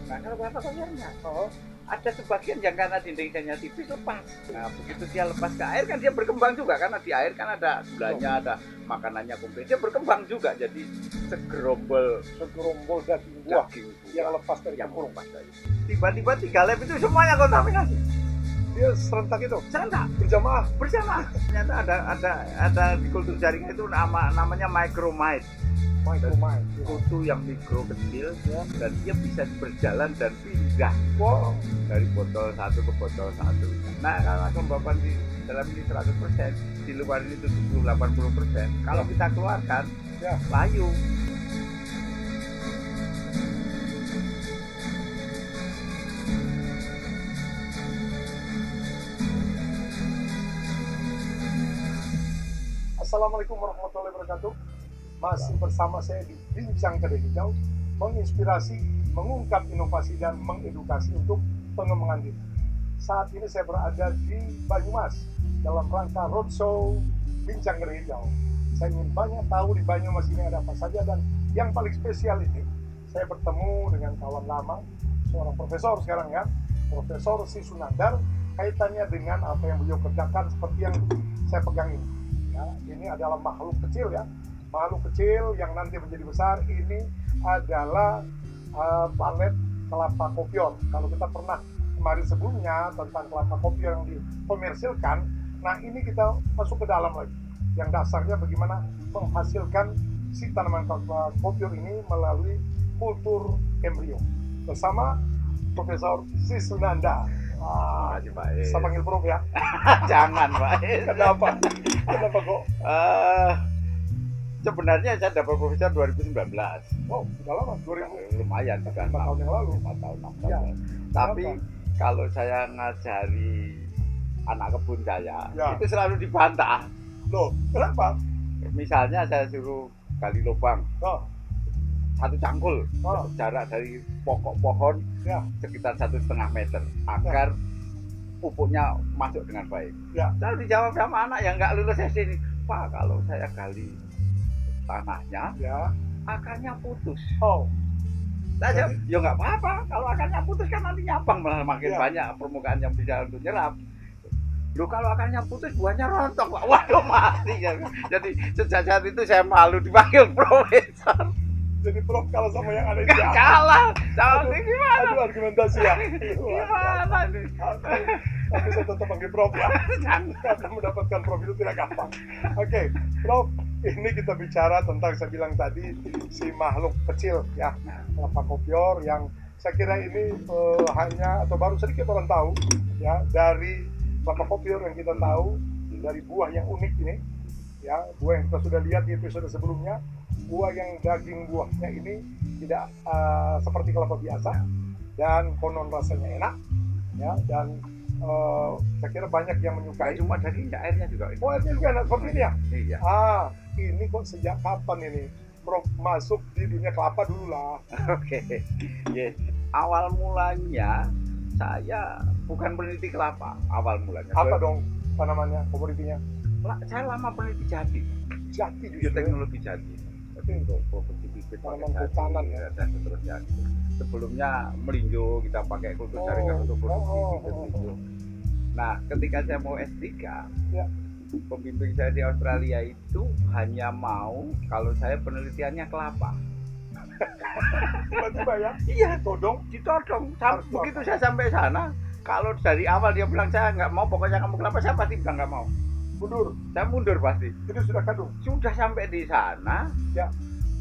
Nah, kalau kelapa kopiornya, Oh, ada sebagian yang karena dindingnya tipis lepas. Nah, begitu dia lepas ke air kan dia berkembang juga, karena di air kan ada gulanya, ada makanannya komplit. Dia berkembang juga jadi segerombol segerombol daging buah daging yang buah lepas dari yang tempurung. lepas dari. Tiba-tiba 3 lab itu semuanya kontaminasi. Dia serentak itu Serentak berjamaah. bersama. Ternyata ada di kultur jaringan itu namanya micromite. Micromine. Kutu yang mikro kecil Ya. dan dia bisa berjalan dan pindah Wow. dari botol satu ke botol satu. Nah, kalau kelembapan di dalam ini 100%, di luar ini 70-80%. Kalau kita keluarkan, Ya. layu. Assalamualaikum warahmatullahi wabarakatuh. Masih bersama saya di Bincang Kedai Hijau, menginspirasi, mengungkap inovasi dan mengedukasi untuk pengembangan diri. Saat ini saya berada di Banyumas dalam rangka roadshow Bincang Kedai Hijau. Saya ingin banyak tahu di Banyumas ini ada apa saja, dan yang paling spesial ini saya bertemu dengan kawan lama, seorang profesor sekarang ya, Profesor Sisunandar, kaitannya dengan apa yang beliau kerjakan seperti yang saya pegang ini. Ya, ini adalah makhluk kecil ya, makhluk kecil yang nanti menjadi besar. Ini adalah palet kelapa kopior. Kalau kita pernah kemarin sebelumnya tentang kelapa kopior yang dikomersilkan, nah ini kita masuk ke dalam lagi. Yang dasarnya bagaimana menghasilkan si tanaman kelapa kopior ini melalui kultur embrio bersama Profesor Sisunandar. Makasih, Pak Is. Saya panggil Prof ya. Jangan, Pak Is. Kenapa? Kenapa kok? Sebenarnya saya dapat profesor 2019. Oh, sudah lama, 2000. Lumayan, sudah 4 tahun yang lalu. 4 tahun, 6 tahun. Ya. Tapi Kenapa? kalau saya ngajari anak kebun saya, Ya. itu selalu dibantah. Loh, kenapa? Misalnya saya suruh gali lubang Oh, 1 cangkul, oh, jarak dari pokok pohon ya, sekitar 1,5 meter, agar pupuknya masuk dengan baik. ya. Lalu dijawab sama anak yang nggak lulus SD ini, Pak, kalau saya gali tanahnya, Ya. akarnya putus. Oh, Nah, ya nggak apa-apa. Kalau akarnya putus kan nanti nyabang, malah makin Ya. banyak permukaan yang bisa untuk nyerap. Loh, kalau akarnya putus buahnya rontok, Pak. Waduh, mati. Jadi sejak saat itu saya malu dipanggil profesor. jadi Prof kalau sama yang ada ini ya. Kalah. Sama ini gimana? Aduh, argumentasi ya. Gimana nih? Oke. Tapi saya tetap panggil Prof ya. Karena mendapatkan Prof itu tidak gampang. Oke, Prof, ini kita bicara tentang, saya bilang tadi, si makhluk kecil ya, kelapa kopior, yang saya kira ini hanya atau baru sedikit orang tahu ya. Dari kelapa kopior yang kita tahu, dari buah yang unik ini ya, buah yang kita sudah lihat di episode sebelumnya, buah yang daging buahnya ini tidak seperti kelapa biasa, dan konon rasanya enak ya, dan saya kira banyak yang menyukai. Cuma dagingnya, airnya juga. Oh, airnya juga enak seperti ini ya? Iya. Ini kok sejak kapan ini Prof masuk di dunia kelapa dulu lah? Oke. Ya, awal mulanya saya bukan peneliti kelapa. Awal mulanya. Apa dong tanamannya, komoditinya? Saya lama peneliti jati. Jati justru. Bioteknologi jati. Oke. Untuk produksi bibit Tanaman pakai hutanan jati, ya. dan seterusnya. Sebelumnya melinjo, kita pakai kultur jaringan untuk produksi bibit melinjo. Nah, ketika saya mau S3, Ya. pembimbing saya di Australia itu hanya mau kalau saya penelitiannya kelapa. Tiba-tiba ya? Iya, Todong. ditodong. Harus Begitu saya sampai sana, kalau dari awal dia bilang saya nggak mau, pokoknya kamu kelapa, saya pasti bilang nggak mau. Mundur. Saya mundur pasti. Jadi sudah kadung. Sudah sampai di sana, Ya.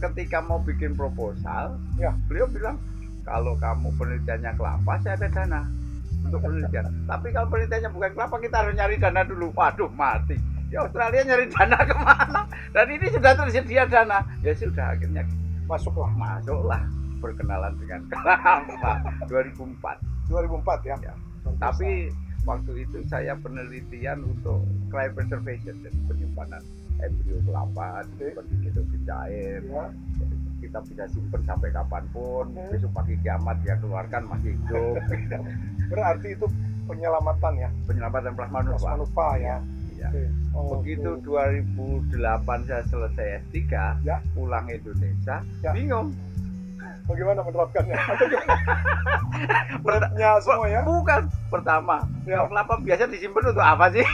ketika mau bikin proposal, Ya. beliau bilang, kalau kamu penelitiannya kelapa, saya ada dana untuk penelitian. Tapi kalau penelitiannya bukan kelapa, kita harus nyari dana dulu. Waduh, mati. Di Australia nyari dana kemana? Dan ini sudah tersedia dana. Ya sudah, akhirnya Masuklah. masuklah berkenalan dengan kelapa 2004. 2004 ya? Ya. Tapi waktu itu saya penelitian untuk cryopreservation, jadi penyimpanan embrio kelapa di hidupin air. Ya. Kita bisa simpen sampai kapanpun. Oke. Besok pagi kiamat dia keluarkan masih hidup. Berarti itu penyelamatan ya? Penyelamatan plasma nutfa. Plasma ya? Iya. Oke. Oh, Begitu oke. 2008 saya selesai S3, Ya. pulang Indonesia, Ya. bingung. bagaimana menerapkannya? Atau gimana? Beratnya semua ya? Bukan. Pertama, Ya. kalau kelapa biasa disimpan untuk apa sih?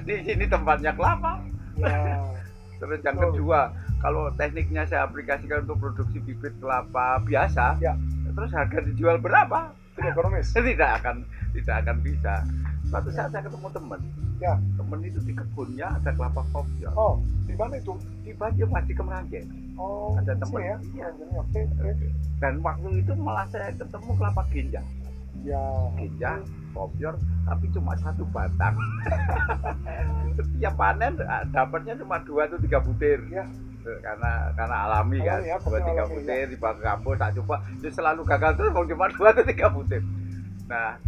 Di sini tempatnya kelapa. Ya. Terus yang Betul. kedua, kalau tekniknya saya aplikasikan untuk produksi bibit kelapa biasa, Ya. terus harga dijual berapa? Tidak ekonomis. Tidak akan bisa. Suatu saat saya ketemu teman. Ya. Teman itu di kebunnya ada kelapa kopior. Oh, di mana itu? Di Banyumas di Kemeranggen. Oh, Ada di teman. sini ya? Iya. Oke, oke. Dan waktu itu malah saya ketemu kelapa ginjal. Ya. Ginjal, kopior, tapi cuma satu batang. Setiap panen dapatnya cuma 2 atau 3 butir. Ya. Karena alami kan, Alami ya, 2-3 alami, butir di bawah kampus tak coba, itu selalu gagal terus, cuma 2 atau 3 butir. Nah,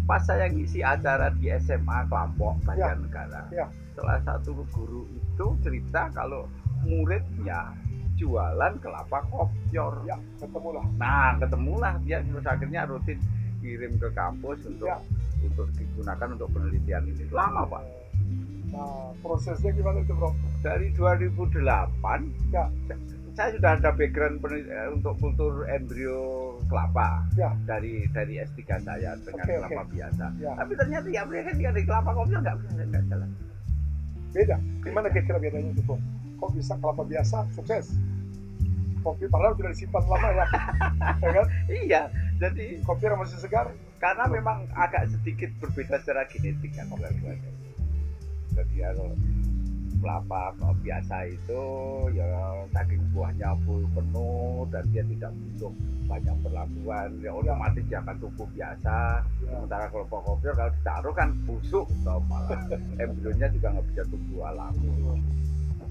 pas saya ngisi acara di SMA Klampok Banjarnegara, Ya. salah satu guru itu cerita kalau muridnya jualan kelapa kopior. Ya, ketemulah. Nah, ketemulah dia, terus akhirnya rutin kirim ke kampus Ya. untuk digunakan untuk penelitian ini. Lama, Pak. Nah, prosesnya gimana itu, Bro? Dari 2008 Ya. saya sudah ada background untuk kultur embrio kelapa. Ya. dari S3 saya dengan Oke, kelapa oke. biasa. Ya. Tapi ternyata ya mereka dari kelapa kopior nggak jalan. Beda. Gimana kira-kira bedanya itu, Bro? Kok bisa kelapa biasa sukses? Kopi padahal sudah disimpan lama ya. Ya kan? Iya, jadi Kopi yang masih segar. karena memang agak sedikit berbeda secara genetik kan. Jadi kalau kelapa biasa itu ya daging buahnya full penuh dan dia tidak butuh banyak perlakuan, ya otomatis dia akan tumbuh biasa. Sementara kalau kopior kalau ditaruh kan busuk atau malah embrionya juga nggak bisa tumbuh alami.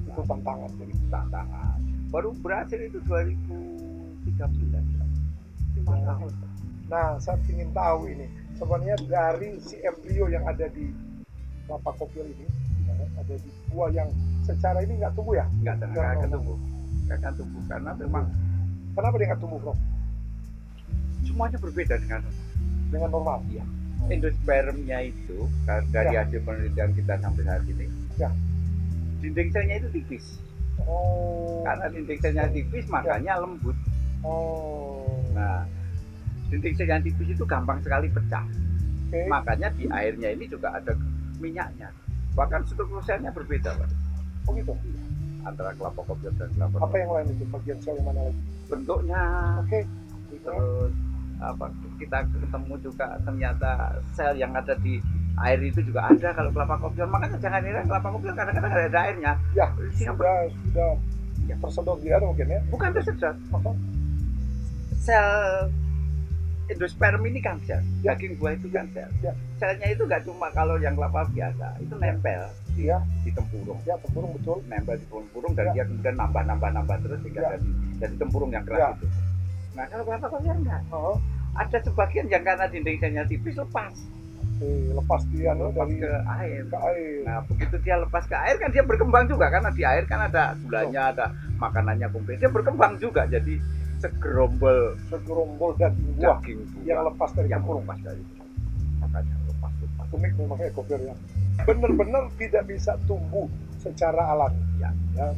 Itu tantangan. Jadi tantangan. Baru berhasil itu 2013. 5 tahun. Nah, saya ingin tahu ini sebenarnya dari si embrio yang ada di kelapa kopior ini, ya, ada di buah yang secara ini nggak tumbuh ya? Nggak akan tumbuh. Nggak akan tumbuh karena memang Kenapa dia nggak tumbuh, Bro? semuanya berbeda Dengan normal. Iya. Endospermnya itu dari Ya. hasil penelitian kita sampai saat ini, Ya. dinding selnya itu tipis. Oh. Karena dinding selnya tipis makanya lembut. Oh. Nah, dinding sel yang tipis itu gampang sekali pecah. Oke. Makanya di airnya ini juga ada minyaknya. Bahkan struktur selnya berbeda, Pak. Oh gitu. Antara kelapa kopior dan kelapa. Apa yang lain itu? Bagian sel yang mana lagi? Bentuknya. Oke. Terus kita ketemu juga ternyata sel yang ada di air itu juga ada kalau kelapa kopior. Makanya jangan heran kelapa kopior kadang-kadang ada airnya. Ya, Singapura. sudah tersedot di air mungkin ya. Bukan tersedot. Apa? Sel endosperm ini kan sel, daging buah itu kan sel. Ya. Selnya itu nggak cuma kalau yang kelapa biasa, itu nempel Iya, di tempurung. ya tempurung betul. Nempel di tempurung dan Ya. dia kemudian nambah terus Ya. sehingga jadi tempurung yang keras Ya. itu. Nah kalau kelapa kopior enggak. Oh, Ada sebagian yang karena dinding selnya tipis lepas lepas dia dari ke air. ke air. Nah begitu dia lepas ke air kan dia berkembang juga karena di air kan ada gulanya, ada makanannya komplit. Dia berkembang juga jadi segerombol Segerombol daging buah daging buah yang lepas dari yang tempurung. lepas dari itu. Makanya lepas. Unik memangnya kopior ya. Benar-benar tidak bisa tumbuh secara alami. Ya,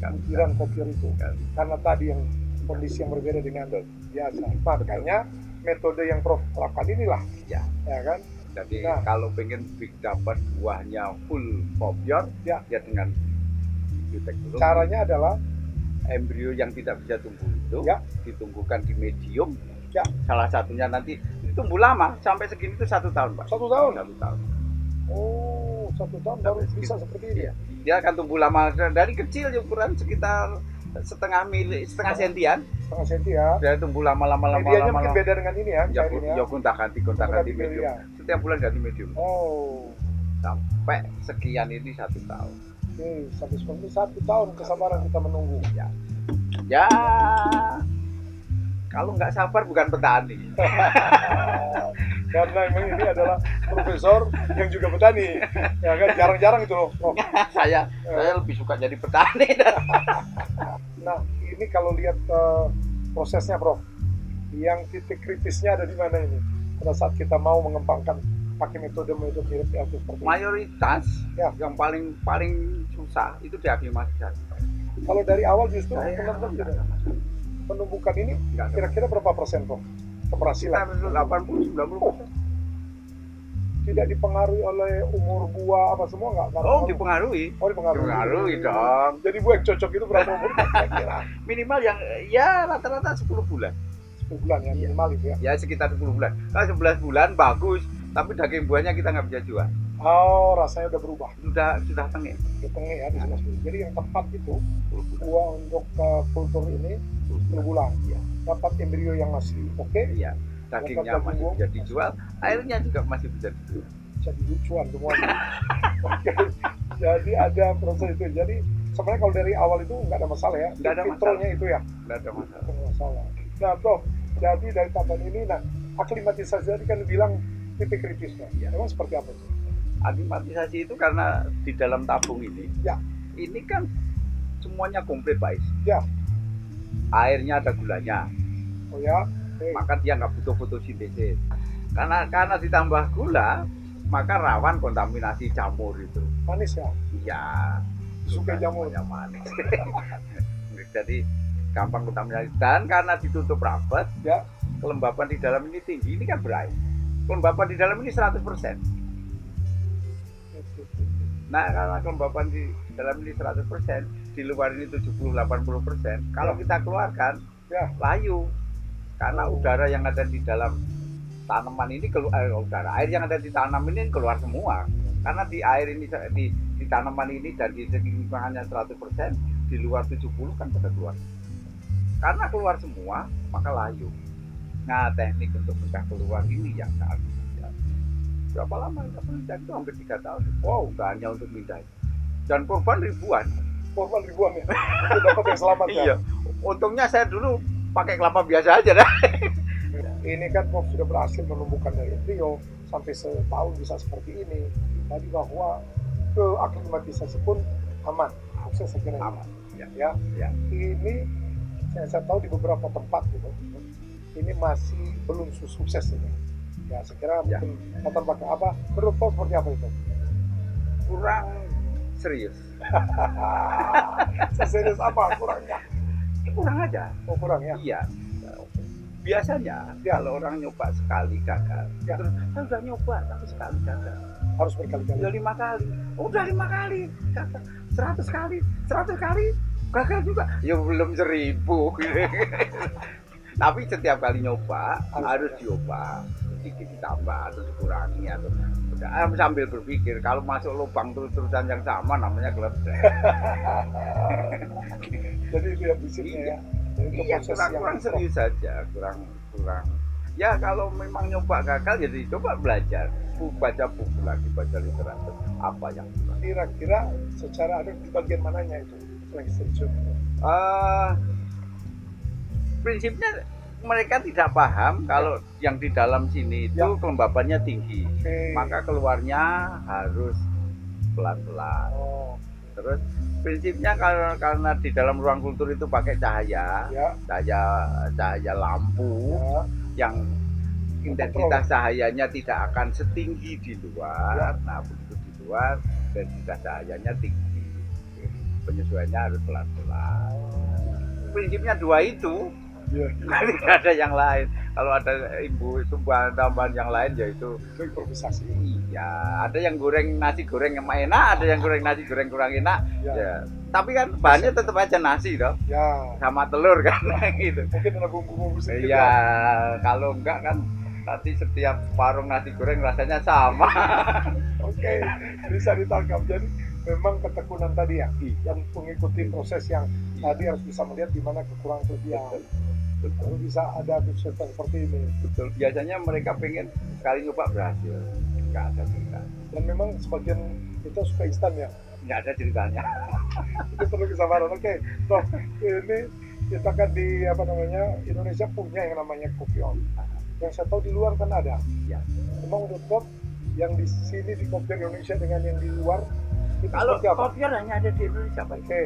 Butiran kopior itu kan. karena tadi yang kondisi yang berbeda dengan biasa. Makanya metode yang Prof terapkan inilah, Ya. ya kan? Jadi Nah. kalau pengen dapat buahnya full kopior, Ya. ya dengan bioteknologi. Caranya adalah Embrio yang tidak bisa tumbuh itu Ya. ditumbuhkan di medium. Ya. Salah satunya nanti tumbuh lama sampai segini itu 1 tahun, Pak. 1 tahun. 1 tahun. Oh, 1 tahun baru Sampai bisa segitu. seperti ini. Iya. Dia akan tumbuh lama dari kecil ukuran sekitar setengah sentian. Setengah senti ya. Dia tumbuh lama. Medianya mungkin beda dengan ini ya, Ya, cairin ya. ya gonta-ganti Gonta-ganti medium. media. Setiap bulan ganti medium. Oh, Sampai sekian ini 1 tahun. oke. Sampai seperti 1 tahun kesabaran kita menunggu. Ya, kalau nggak sabar bukan petani. Karena memang ini adalah profesor yang juga petani. Ya kan, jarang-jarang itu loh. Prof. saya lebih suka jadi petani. Nah, ini kalau lihat prosesnya, Prof, yang titik kritisnya ada di mana ini? Pada saat kita mau mengembangkan pakai metode-metode mirip PLT seperti ini. Mayoritas Ya. yang paling susah itu diaklimatisasi. Kalau dari awal justru Saya benar-benar nggak tidak. ada masalah. menumbuhkan ini Nggak ada. kira-kira berapa persen Prof? Keberhasilan? Sekitar 80-90%. Tidak dipengaruhi oleh umur buah apa semua nggak? Oh, dipengaruhi. Oh, dipengaruhi. Dipengaruhi dong. Jadi buah yang cocok itu berapa umur kira-kira? Minimal yang ya rata-rata 10 bulan. 10 bulan ya Iya. minimal itu ya. Ya sekitar 10 bulan. Kalau 11 bulan bagus, tapi daging buahnya kita nggak bisa jual. Oh, rasanya udah berubah. Sudah tengik. Di tengah ya di 11 bulan. Jadi yang tepat itu 10 bulan. buah untuk kultur ini 10 bulan. Iya. Dapat embrio yang masih oke, Iya. Dagingnya Dapat masih daging bisa dijual, airnya juga masih bisa dijual. jadi lucuan semuanya. Oke. Jadi ada proses itu. Jadi sebenarnya kalau dari awal itu nggak ada masalah ya. Nggak ada Fitrolnya itu ya. Nggak ada masalah. Nggak ada masalah. Nah, Prof, jadi dari tahapan ini, nah aklimatisasi tadi kan bilang titik kritisnya. Iya. Memang seperti apa itu? Aklimatisasi itu karena di dalam tabung ini, Ya. ini kan semuanya komplit Pak Is. Ya. Airnya ada gulanya, Oh ya. Oke. maka dia nggak butuh fotosintesis. Karena ditambah gula, maka rawan kontaminasi jamur itu. Manis ya. Iya. Suka jamur. Yang manis. Jadi gampang kontaminasi. Dan karena ditutup rapat, Ya. kelembapan di dalam ini tinggi. Ini kan berair. Kelembapan di dalam ini 100%. Nah, karena kelembapan di dalam ini 100%, di luar ini 70-80%. Kalau Ya. kita keluarkan, Ya. layu. Karena udara yang ada di dalam tanaman ini air yang ada di tanam ini keluar semua. Karena di air ini di tanaman ini dan di lingkungannya 100%, di luar 70 kan pada keluar. Karena keluar semua, maka layu. Nah, teknik untuk mencegah keluar ini yang sangat mudah. Berapa lama? Itu hampir 3 tahun. Wow, udah hanya untuk pindah. Dan korban ribuan. Korban ribuan ya. Untuk dapat yang selamat ya. Iya. Untungnya saya dulu pakai kelapa biasa aja dah. Ini kan Prof sudah berhasil menumbuhkan dari embrio sampai setahun bisa seperti ini. Tadi bahwa ke aklimatisasi pun aman. Sukses saya kira. Aman. Ya. Ya. Ini saya tahu di beberapa tempat gitu. Ini masih belum sukses ini. Ya, saya kira Ya. mungkin latar belakang apa? Menurut Prof seperti apa itu? Kurang serius. Seserius apa kurangnya? Kurang aja. Oh, kurang ya. Iya. Biasanya Ya. kalau orang nyoba sekali gagal, Ya. terus saya udah nyoba tapi sekali gagal. Harus berkali-kali. Udah 5 kali. Udah 5 kali gagal. 100 kali. 100 kali gagal juga. Ya belum 1000. Tapi setiap kali nyoba harus diubah, sedikit ditambah atau dikurangi atau sambil berpikir kalau masuk lubang terus-terusan yang sama namanya gledek. Jadi itu ya bisnisnya ya. Jadi itu Iya, proses yang kurang serius saja, kurang. Ya kalau memang nyoba gagal jadi coba belajar, baca buku lagi, baca literatur apa yang kurang. kira-kira secara ada di bagian mananya itu lagi serius. Prinsipnya mereka tidak paham kalau yang di dalam sini itu Ya. kelembabannya tinggi, Oke. maka keluarnya harus pelan-pelan. Oh, Terus prinsipnya karena di dalam ruang kultur itu pakai cahaya, ya, cahaya lampu ya. yang intensitas cahayanya tidak akan setinggi di luar. Nah, begitu di luar intensitas cahayanya tinggi. Penyesuaiannya harus pelan-pelan. Prinsipnya 2 itu. Ya. Tidak ada yang lain. Kalau ada ibu tambahan yang lain yaitu Itu improvisasi. iya, ada yang goreng nasi goreng yang enak, ada yang goreng nasi goreng kurang enak. Ya. Ya. Tapi kan bahannya tetap aja nasi toh, Ya. sama telur kan gitu. Mungkin ada bumbu-bumbu sedikit. Iya, kalau enggak kan nanti setiap warung nasi goreng rasanya sama. Oke, bisa ditangkap. Jadi memang ketekunan tadi ya, Iya. yang mengikuti proses yang tadi harus bisa melihat di mana kekurangan kelebihan. Baru bisa ada proses seperti ini. Betul. Biasanya mereka pengen sekali nyoba berhasil. Enggak ada cerita. Dan memang sebagian kita suka instan ya. Enggak ada ceritanya. Itu perlu kesabaran. Oke, Prof, ini kita kan di Indonesia punya yang namanya kopi on. Yang saya tahu di luar kan ada. Ya. Memang menurut Prof, yang di sini di kopi Indonesia dengan yang di luar itu Kalau seperti apa? kopior hanya ada di Indonesia, Pak. Oke,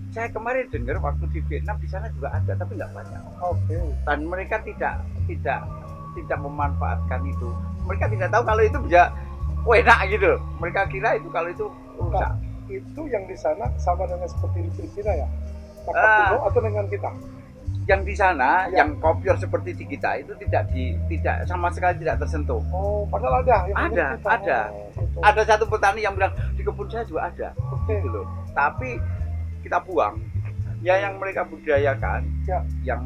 Saya kemarin dengar waktu di Vietnam di sana juga ada, tapi nggak banyak. oke. Dan mereka tidak memanfaatkan itu. Mereka tidak tahu kalau itu bisa enak gitu. Mereka kira itu kalau itu rusak. Nah, itu yang di sana sama dengan seperti di Filipina ya? Pakai Ah. kuno atau dengan kita? Yang di sana, Ya. yang kopior seperti di kita itu tidak sama sekali tidak tersentuh. Oh, padahal ada yang Ada, menurut kita. ada. Oh, gitu. Ada satu petani yang bilang di kebun saya juga ada, Oke. gitu loh. Tapi kita buang. Ya yang mereka budayakan, Ya. yang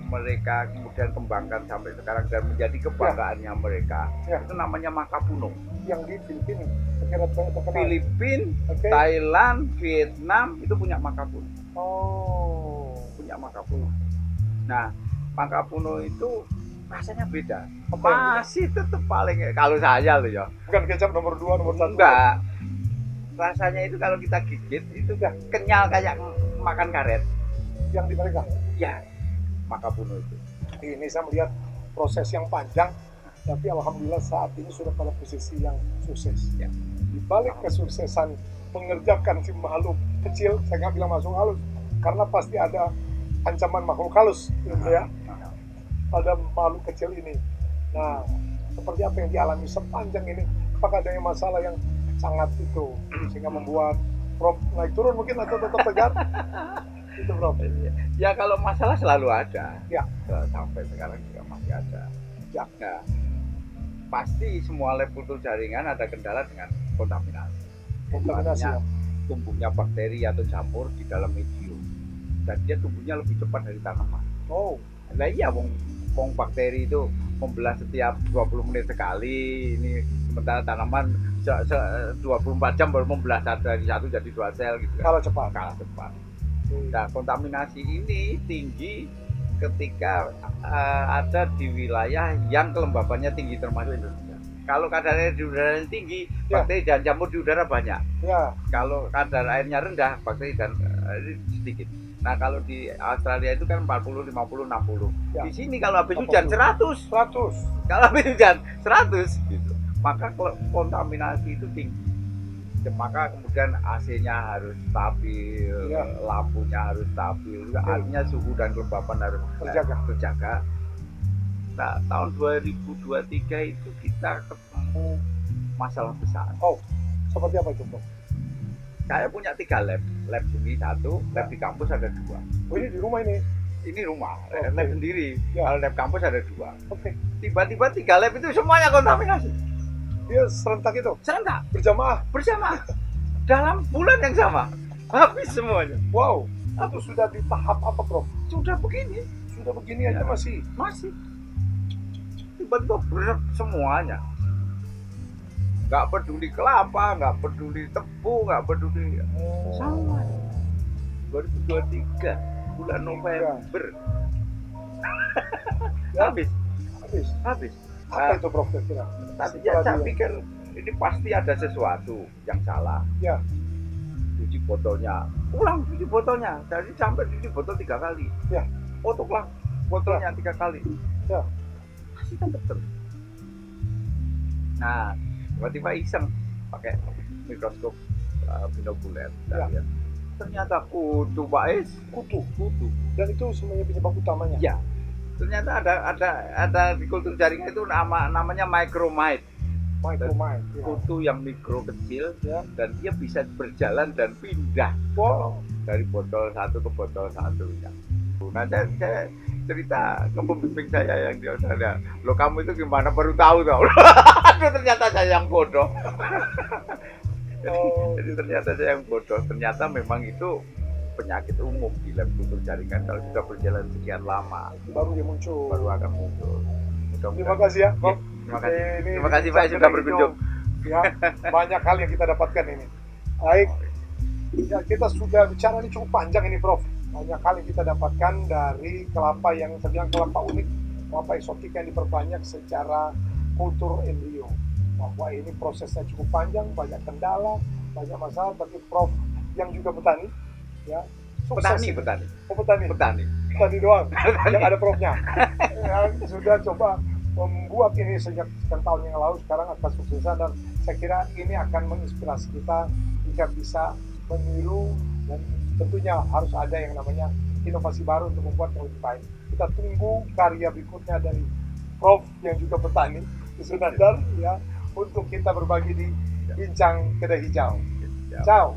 mereka kemudian kembangkan sampai sekarang dan menjadi kebanggaannya mereka, Ya. itu namanya makapuno. Yang di Filipina kira terkenal. Filipina, Oke. Thailand, Vietnam itu punya makapuno. Oh. Punya makapuno. Nah, makapuno itu rasanya beda. Apa yang beda? Masih tetap paling kalau saya loh ya. Bukan kecap nomor 2, nomor 1. Enggak. Rasanya itu kalau kita gigit itu udah kenyal kayak makan karet. Yang di mereka. Ya, makapuno itu. Ini saya melihat proses yang panjang, tapi alhamdulillah saat ini sudah pada posisi yang sukses. Ya. Di balik kesuksesan mengerjakan si makhluk kecil, saya nggak bilang makhluk halus, karena pasti ada ancaman makhluk halus, gitu ya. Pada makhluk kecil ini. Nah, seperti apa yang dialami sepanjang ini? Apakah ada yang masalah yang sangat itu sehingga membuat Prof naik turun mungkin atau tetap tegar? Itu Prof. Ya kalau masalah selalu ada. Ya. Sampai sekarang juga masih ada. Ya. Nah, pasti semua lab kultur jaringan ada kendala dengan kontaminasi. Kontaminasi ya. Tumbuhnya bakteri atau jamur di dalam medium. Dan dia tumbuhnya lebih cepat dari tanaman. Oh, Nah iya, wong bakteri itu membelah setiap 20 menit sekali. Ini sementara tanaman 24 jam baru membelah dari satu jadi 2 sel gitu kan. kalah cepat. Kalah cepat. Nah, kontaminasi ini tinggi ketika ada di wilayah yang kelembabannya tinggi termasuk Indonesia. Kalau kadar air di udara tinggi, Ya. bakteri dan jamur di udara banyak. Ya, Kalau kadar airnya rendah, bakteri dan sedikit. Nah, kalau di Australia itu kan 40, 50, 60. Ya. Di sini kalau habis 80. hujan 100. 100. Kalau habis hujan 100 gitu. Maka kontaminasi itu tinggi. Ya, maka kemudian AC-nya harus stabil, Ya. lampunya harus stabil, artinya suhu dan kelembapan harus terjaga. Nah, tahun 2023 itu kita ketemu masalah besar. Oh, seperti apa itu Prof? Saya punya 3 lab sendiri 1, lab di kampus ada 2. Oh, ini di rumah ini. Ini rumah, Oke. lab sendiri. Ya. Kalau lab kampus ada 2. Oke. Tiba-tiba 3 lab itu semuanya kontaminasi. Dia serentak itu Serentak, berjamaah. bersama, dalam bulan yang sama, habis semuanya. Wow, itu sudah di tahap apa Prof? Sudah begini, Sudah begini aja masih. masih. Tiba-tiba berat semuanya. Nggak peduli kelapa, nggak peduli tebu, nggak peduli sama. 2023 bulan November Ya. habis. Habis. Apa itu Prof kira-kira? Tapi ya saya pikir ini pasti ada sesuatu yang salah. Ya. Cuci botolnya, ulang cuci botolnya. Jadi sampai cuci botol 3 kali. Ya. Ulang botolnya 3 kali. Ya. Masih tetap terus. Nah, tiba-tiba iseng pakai mikroskop binokuler. Ya. Ya. Ternyata kutu, Pak Is. Kutu. Dan itu semuanya penyebab utamanya. Ya. Ternyata ada di kultur jaringan itu namanya micromite. Micromine. Ya. Kutu yang mikro kecil Ya. dan dia bisa berjalan dan pindah Wow. dari botol satu ke botol satu. Nah, saya cerita ke pembimbing saya yang di Australia, lo kamu itu gimana baru tahu tau? Aduh, ternyata saya yang bodoh. Jadi ternyata saya yang bodoh. Ternyata memang itu penyakit umum di lab kultur jaringan kalau sudah berjalan sekian lama Baru dia muncul. baru akan muncul. Terima kasih ya, Prof. Terima kasih. Ini Terima kasih Pak sudah berkunjung. Ya, banyak hal yang kita dapatkan ini. Baik, ya kita sudah bicara ini cukup panjang ini, Prof. Banyak hal yang kita dapatkan dari kelapa yang sedang kelapa unik, kelapa eksotik yang diperbanyak secara kultur embrio. Bahwa ini prosesnya cukup panjang, banyak kendala, banyak masalah. Tapi Prof yang juga petani, ya, sukses. Petani. Oh, petani. Petani doang. Yang ada Profnya. Yang sudah coba membuat ini sejak sekian tahun yang lalu, sekarang akan suksesan, dan saya kira ini akan menginspirasi kita jika bisa meniru, dan tentunya harus ada yang namanya inovasi baru untuk membuat yang lebih baik. Kita tunggu karya berikutnya dari Prof yang juga petani di Sunandar ya, untuk kita berbagi di Bincang Kedai Hijau. Ciao.